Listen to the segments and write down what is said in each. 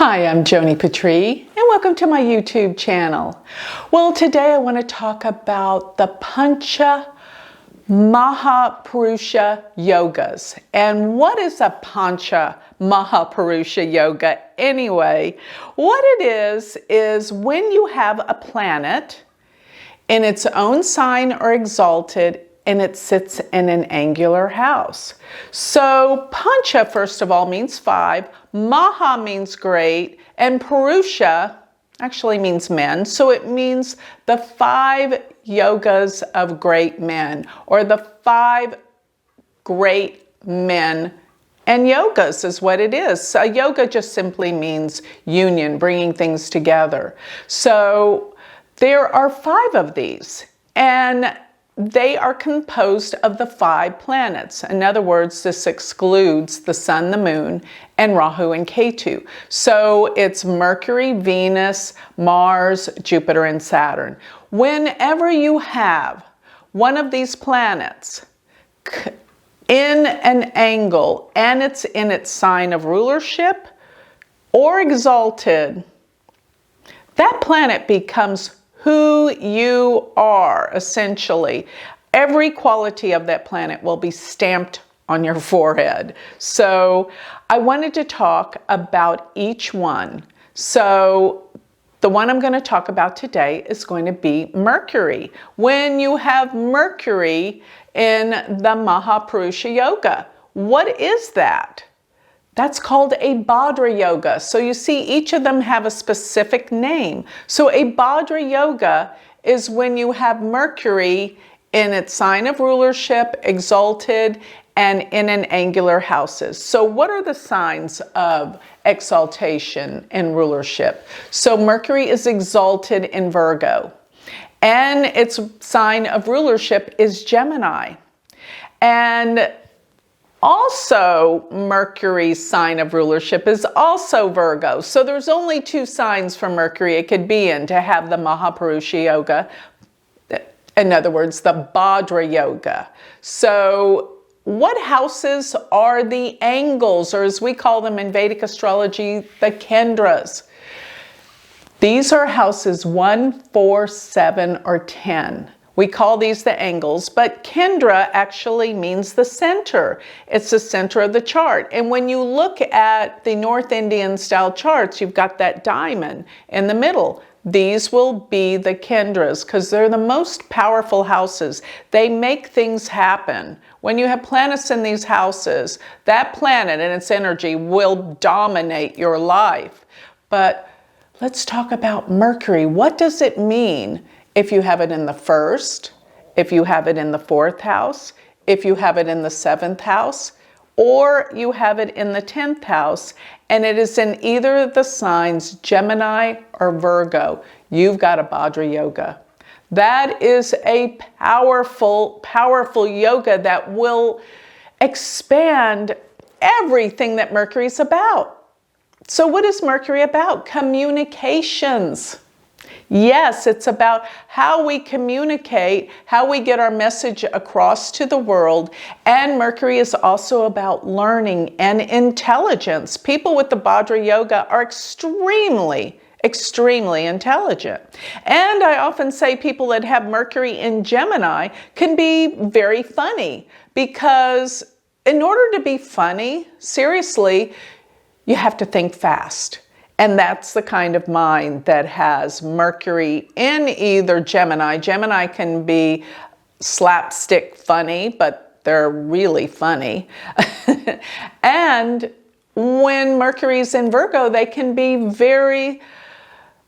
Hi, I'm Joni Patry, and welcome to my YouTube channel. Well, today I want to talk about the Pancha Mahapurusha Yogas. And what is a Pancha Mahapurusha Yoga anyway? What it is when you have a planet in its own sign or exalted and it sits in an angular house. So Pancha, first of all, means 5, Maha means great, and Purusha actually means men. So it means the 5 yogas of great men, or the 5 great men and yogas is what it is. So yoga just simply means union, bringing things together. So there are 5 of these, and they are composed of the 5 planets. In other words, this excludes the sun, the moon, and Rahu and Ketu. So it's Mercury, Venus, Mars, Jupiter, and Saturn. Whenever you have one of these planets in an angle and it's in its sign of rulership or exalted, that planet becomes who you are, essentially. Every quality of that planet will be stamped on your forehead. So I wanted to talk about each one. So the one I'm going to talk about today is going to be Mercury. When you have Mercury in the Mahapurusha Yoga, what is that? That's called a Bhadra Yoga. So you see, each of them have a specific name. So a Bhadra Yoga is when you have Mercury in its sign of rulership, exalted, and in an angular houses. So what are the signs of exaltation and rulership? So Mercury is exalted in Virgo, and its sign of rulership is Gemini. And also, Mercury's sign of rulership is also Virgo. So there's only 2 signs for Mercury it could be in to have the Mahapurusha Yoga. In other words, the Bhadra Yoga. So what houses are the angles, or as we call them in Vedic astrology, the Kendras? These are houses 1, 4, 7, or 10. We call these the angles, but Kendra actually means the center. It's the center of the chart. And when you look at the North Indian style charts, you've got that diamond in the middle. These will be the Kendras because they're the most powerful houses. They make things happen. When you have planets in these houses, that planet and its energy will dominate your life. But let's talk about Mercury. What does it mean if you have it in the 1st, if you have it in the 4th house, if you have it in the 7th house, or you have it in the 10th house, and it is in either of the signs, Gemini or Virgo, you've got a Bhadra Yoga. That is a powerful, powerful yoga that will expand everything that Mercury's about. So what is Mercury about? Communications. Yes, it's about how we communicate, how we get our message across to the world. And Mercury is also about learning and intelligence. People with the Bhadra Yoga are extremely intelligent. And I often say people that have Mercury in Gemini can be very funny, because in order to be funny, seriously, you have to think fast. And that's the kind of mind that has Mercury in either Gemini. Gemini can be slapstick funny, but they're really funny. And when Mercury's in Virgo, they can be very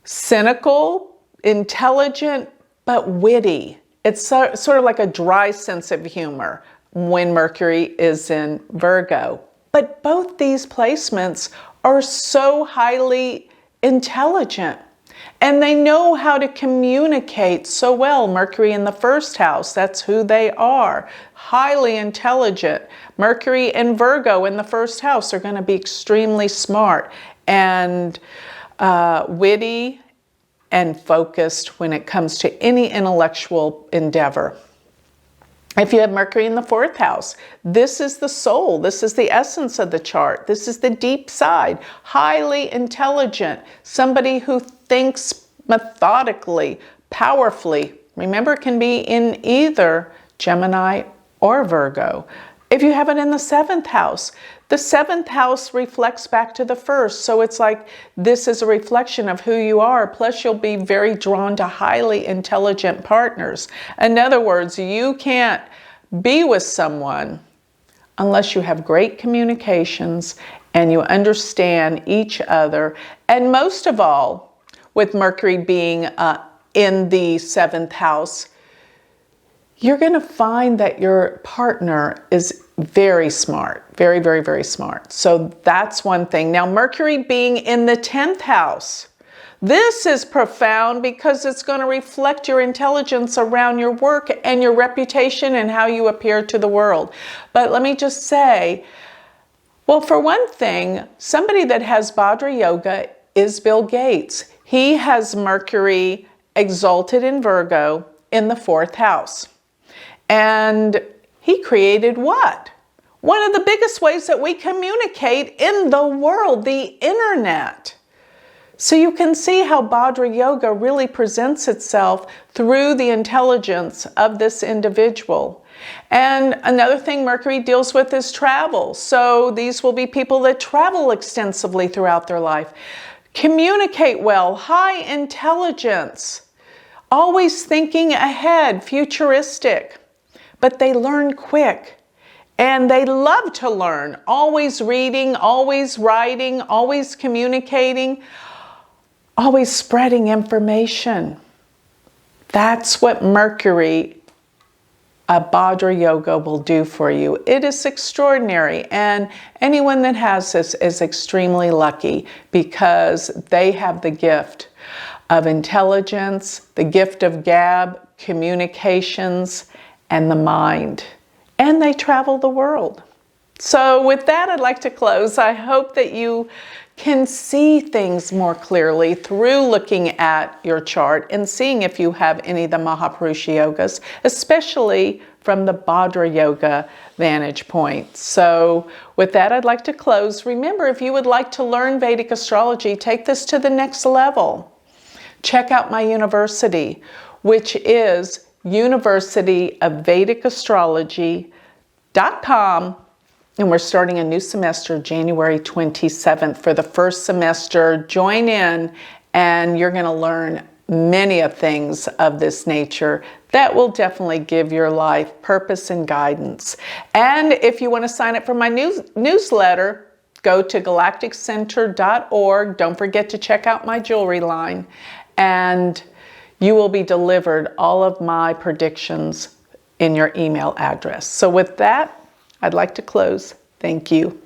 cynical, intelligent, but witty. It's sort of like a dry sense of humor when Mercury is in Virgo. But both these placements are so highly intelligent, and they know how to communicate so well. Mercury in the 1st house, that's who they are, highly intelligent. Mercury and Virgo in the 1st house are going to be extremely smart and witty and focused when it comes to any intellectual endeavor. If you have Mercury in the 4th house, this is the soul. This is the essence of the chart. This is the deep side. Highly intelligent. Somebody who thinks methodically, powerfully. Remember, it can be in either Gemini or Virgo. If you have it in the 7th house, the 7th house reflects back to the 1st. So it's like this is a reflection of who you are. Plus, you'll be very drawn to highly intelligent partners. In other words, you can't be with someone unless you have great communications and you understand each other. And most of all, with Mercury being in the 7th house, you're going to find that your partner is very smart, very, very, very smart. So that's one thing. Now, Mercury being in the 10th house, this is profound because it's going to reflect your intelligence around your work and your reputation and how you appear to the world. But let me just say, well, for one thing, somebody that has Bhadra yoga is Bill Gates. He has Mercury exalted in Virgo in the 4th house. And he created what? One of the biggest ways that we communicate in the world, the internet. So you can see how Bhadra yoga really presents itself through the intelligence of this individual. And another thing Mercury deals with is travel. So these will be people that travel extensively throughout their life. Communicate well, high intelligence, always thinking ahead, futuristic. But they learn quick and they love to learn, always reading, always writing, always communicating, always spreading information. That's what Mercury, Bhadra yoga will do for you. It is extraordinary, and anyone that has this is extremely lucky because they have the gift of intelligence, the gift of gab, communications, and the mind, and they travel the world. So with that, I'd like to close. I hope that you can see things more clearly through looking at your chart and seeing if you have any of the Mahapurusha yogas, especially from the Bhadra yoga vantage point. So with that, I'd like to close. Remember, if you would like to learn Vedic astrology, take this to the next level. Check out my university, which is University of Vedic Astrology.com, and we're starting a new semester January 27th for the first semester. Join in and you're going to learn many of things of this nature that will definitely give your life purpose and guidance. And if you want to sign up for my newsletter, go to galacticcenter.org. Don't forget to check out my jewelry line, and you will be delivered all of my predictions in your email address. So with that, I'd like to close. Thank you.